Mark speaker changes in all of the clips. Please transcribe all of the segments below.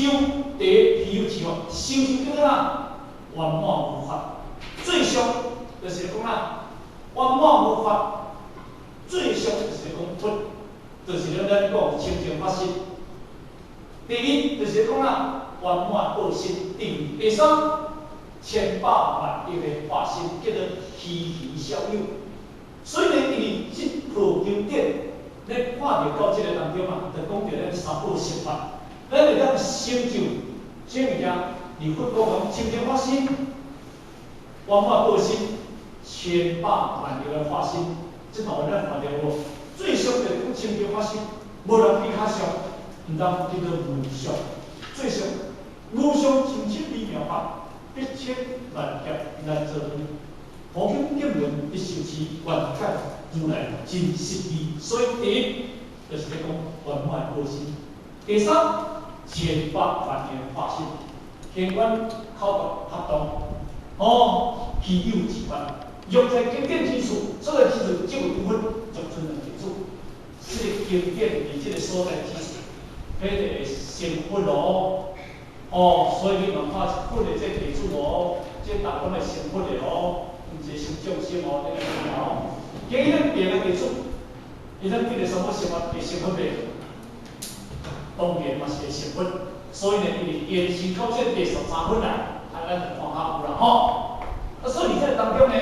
Speaker 1: 州第一比喻是哦，成就叫做哪？圆满无法。最俗就是讲哪？圆满无法。最俗就是讲佛，就是咱讲清净法身。第二就是讲哪？圆满报身。第三，千百万亿的化身，叫做虚虚小有。所以呢，因为这部经典，咱看到这个当中嘛，就讲到咱三宝十法，咱会当成就这物件。如佛讲讲清净法身、圆满报身、千百万亿的化身，这头咱看到无？最俗的讲清净法身，无人比较俗，毋当叫做无俗。最俗，无上清净微妙法，一千万劫难做到。佛经经文一受持，圆觉如来真实义。所以第一就是咧讲圆满报身。第三，千百万亿化身，天官口白合同，稀有之法。若在经典之处，所在之处即有部分，就存两个处。这个经典伫这个所在之处，迄个成佛咯。所以你文化佛的这地处咯，这大部分是成佛的咯。毋是成众生哦，这个哦。今日别个地处，伊咱对个什么生活会成佛袂？当然嘛是会成佛。所以呢，伊延伸到这第13分来，咱就看下有啦吼。所以这当中呢，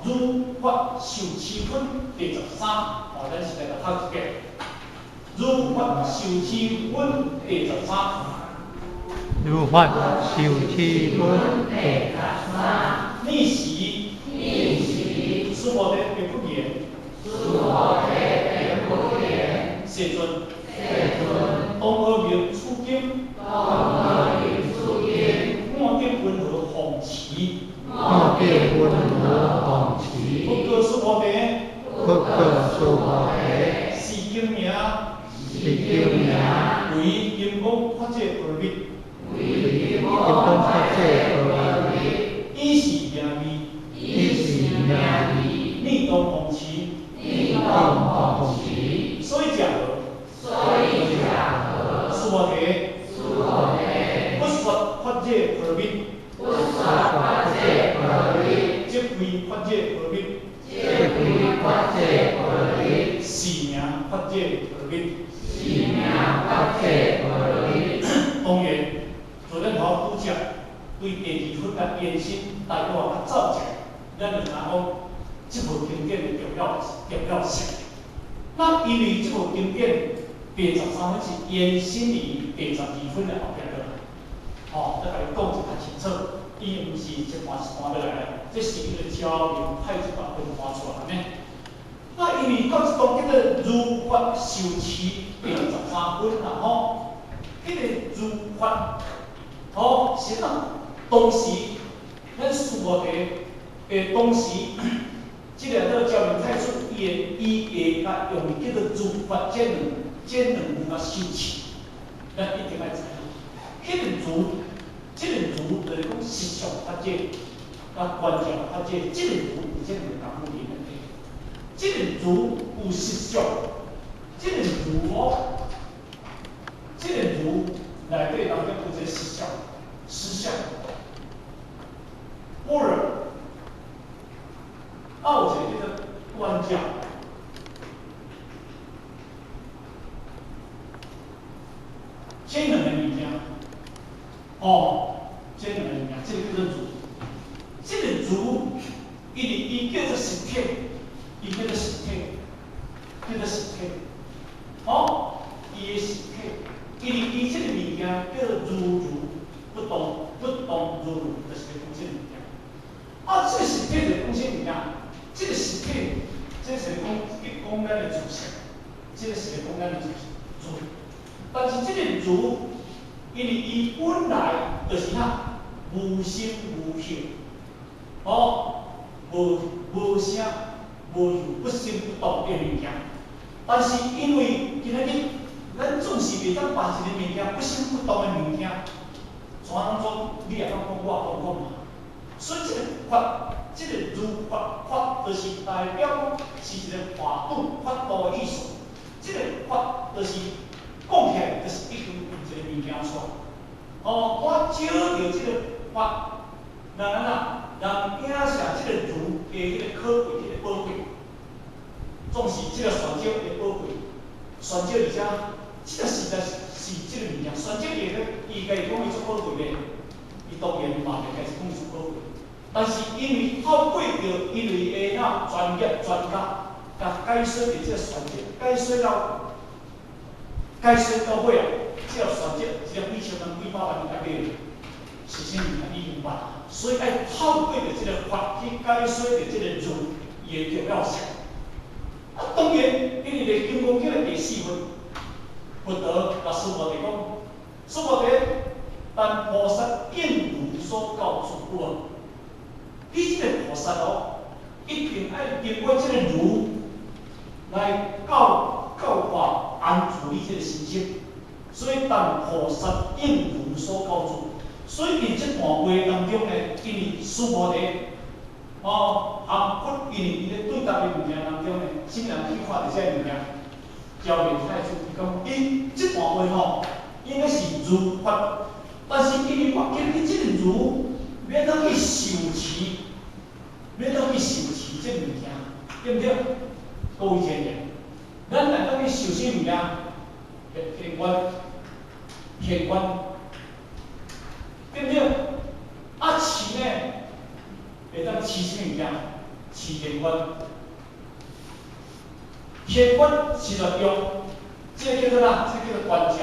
Speaker 1: 如法受持分第13，咱是来读一个。如法受持分第13。
Speaker 2: 如法受持分第13。
Speaker 1: 逆时，苏摩地并不言。世尊，东阿明出经，我见温和宏奇。不过苏摩地，是经名，为因公发这而密。伊是名义，逆动宏奇。所以讲何？苏摩地，不说发这而密。即为发这而密。是名发这而密。当然，做咱头拄则对第2分甲延伸，大概较走起来，咱就讲这部经典的重要性。那因为这部经典第13分是延伸于第12分的后壁了，再甲你讲一较清楚。伊毋是一盘落来的，这是伊个超明派一把分化出来呢。那因为到这当叫做如法受持第13分啦吼，迄个如法，是咱当时咱苏摩地当时，即个叫教明太祖伊下用叫做如法这两句啊受持，咱一定要知影。迄个如，即个如就是讲实相法界，甲观照法界，即个如有这两项不一样的。即个如有实相，即个如即个如内底当中有一个实相，般若，有一个叫做观照。这两个物件，这两个物件，这个叫做如。这个如，伊叫做实体，伊的实体，伊的实体，伊这个物件叫做如不动如如，就是讲这个物件。这个实体就是讲这物件，这个实体，这是讲咱的主性，这个是讲咱的主。但是这个如，因为伊本来就是哪无心无性，无声无语不生不动的物件。但是因为今仔日咱总是袂当办一个物件不生不动的物件，怎样做你也当讲我讲嘛？所以这个法，这个如法就是代表是一个法度的意思。这个法就是讲起来就是一个一个物件，出来。哦，我照着即个法，人影射即个儒的迄个可贵、迄个宝贵，总是即个玄照的宝贵。玄照而且，即个实在是即个物件，玄照伊家己讲伊足宝贵的，伊当然嘛袂家己讲伊足宝贵。但是因为透过着因为下脑专业专家，甲解说着即个玄照，解说到尾啊，即个玄照只要几千万、几百万内底，是啥物啊？你明白？所以爱透过着即个法去解说着即个儒伊的重要性。啊，当然，因为咧金刚经的第4分，佛陀甲师傅地讲，师傅地，但菩萨应如所教诸佛。你即个菩萨哦，一定爱经过即个儒来教化安住你即个心性。所以，但菩萨应如所教诸。所以，伫即段话当中呢，因为师傅地。含佛因伊咧对答的物件当中呢，什么人去看着这物件？教练太祖伊讲，伊即段话吼，应该是儒法，但是因为我今日即个儒，免得去受持，免得去受持即物件，对不对？各位前人，咱来当去受什物件？偏官，对不对？啊，持呢？会当持什物件？持天官，天官是来用，这叫做啥？这叫做官教。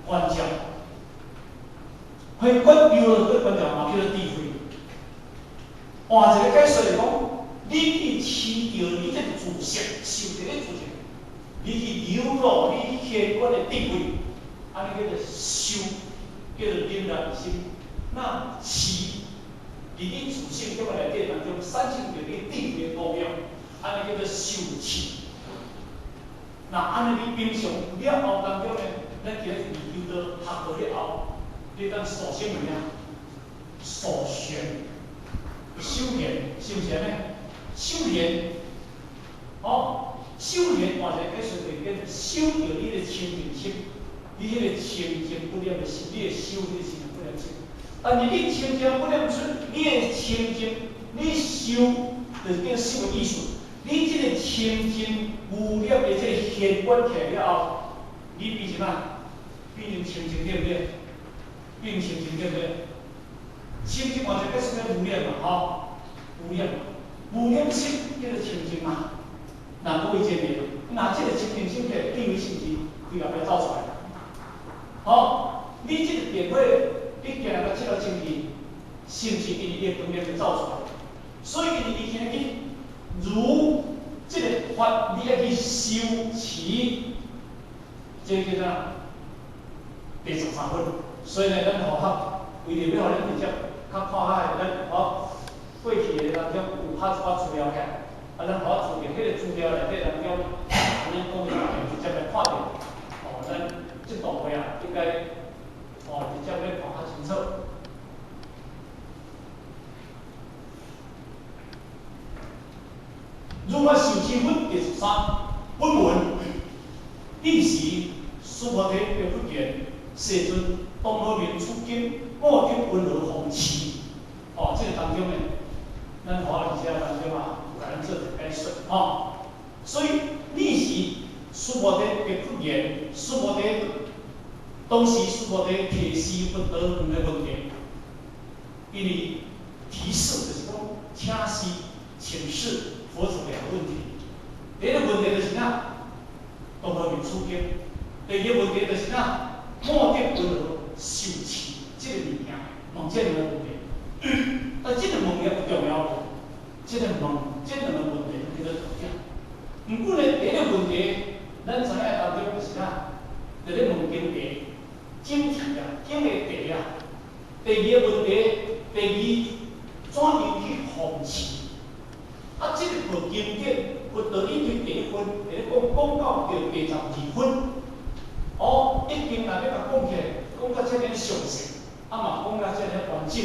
Speaker 1: 官教，天官有了个官教嘛，叫做智慧。换一个解说来讲，你去持着你这自性，受着你自性，你去流露你天官的智慧，安尼叫做修，叫做领达心。那持。伫你自性中内底当中，产生着你智慧的高标，安尼叫做受持。那安尼你平常了后当中呢，咱今日研究到学到了后，你当受什物件？受玄，修炼，是毋是安尼？修炼，修炼换一个解说就叫修着你的清净心，你迄个清净不念的心，你的修你的清净不念心。但是你清净不念出，你的清净，你修就是叫修的艺术。你这个清净无念的这个显观起来了后，你变成哪？变成清净对不对？变清净对不对？清净换一个是叫无念嘛，无念，无念心叫做清净嘛。那各位见面，那这个清净心的定位是不是可以把它造出来？你这个点位。你今日个即个清气，是毋是因为伊分别就造出来？所以你今日去如即个法，你要去修持，这叫做第13分。所以呢，咱学校为了要互咱直接较看下咱过去的当中有拍一寡资料起来，咱互注定迄个资料内底当中，咱讲的直接来看到，咱即段话啊，应该。直接要看较清楚。如法受持分第13，本文应时苏摩提的福言，世尊当何名出经，我经温柔弘持。这个当中呢，咱华人家当中啊，有咱做一解说所以历时苏摩提的福言，苏摩提。当时苏摩提提示佛陀两个问题，因为提示就是讲，请示佛陀2个问题。第一个问题就是啥？当何名出经？第二个问题就是啥？莫得温柔受持这个物件，问这2个问题。但这个问题不重要，这2个问题叫做重点。不过呢，第一个问题，咱知影当中就是啥？就咧问经题。经题啊，经的题啊。第2个问题，怎样去防持？这个部经典，佛陀伊对第1分，讲到着第12分。一定若要甲讲起来，讲到遮尔详细，嘛讲到遮尔完整。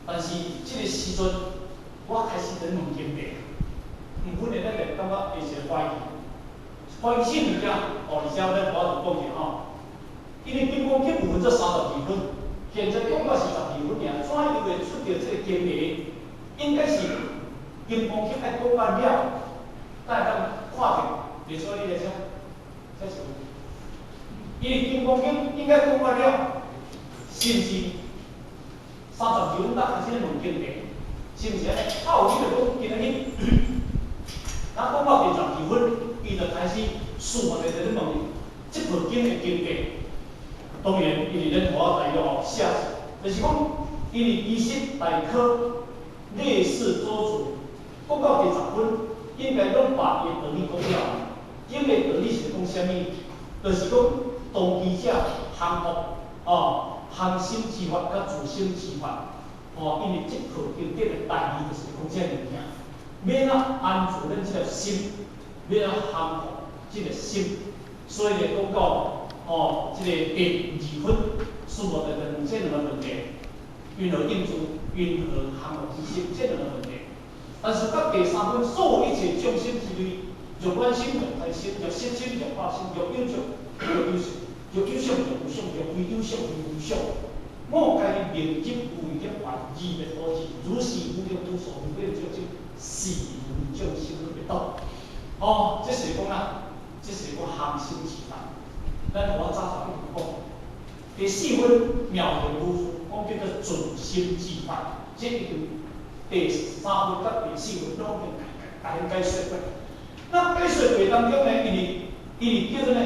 Speaker 1: 但是这个时阵，我开始在问经题，不过呢，咱就感觉有一个怀疑，怀疑什物件？而且咱我就讲起分做32分，现在讲到是12分尔，怎样会出到这个经历？应该是金光经爱讲完了，大家看着，袂错你来讲，这是。因为金光经应该讲完了，是不是32分才开始问经历？是不是？有你就讲今日，咱讲到第12分，伊就开始数学的在问这部经的经历。当然，因为咱图仔大约写，就是讲，因为医师大科类似做主，讲到第10分，应该拢把伊道理讲了。经的道理是讲啥物？就是讲当机者降服降心之法甲自心之法。因为这套经典的大义就是讲这物件，免安抚咱这个心，免降服这个心，所以咧讲到这个第2分，数学的这两个问题，云何应付，云何降服之心这两个问题。但是到第3分，所有一切众生之类，若关心若开心，若失心若发心，若优秀若优秀，若优秀若无秀，若非优秀非无秀。我该明经为的还义的多字，如是无量无所无边究竟，是无众生的道。这是讲这是讲降心之法。咱我早讲，第4分妙言无数，讲叫做准心之法。这一段第3分甲第4分拢甲咱解说过。那解说过当中呢，因为叫做呢。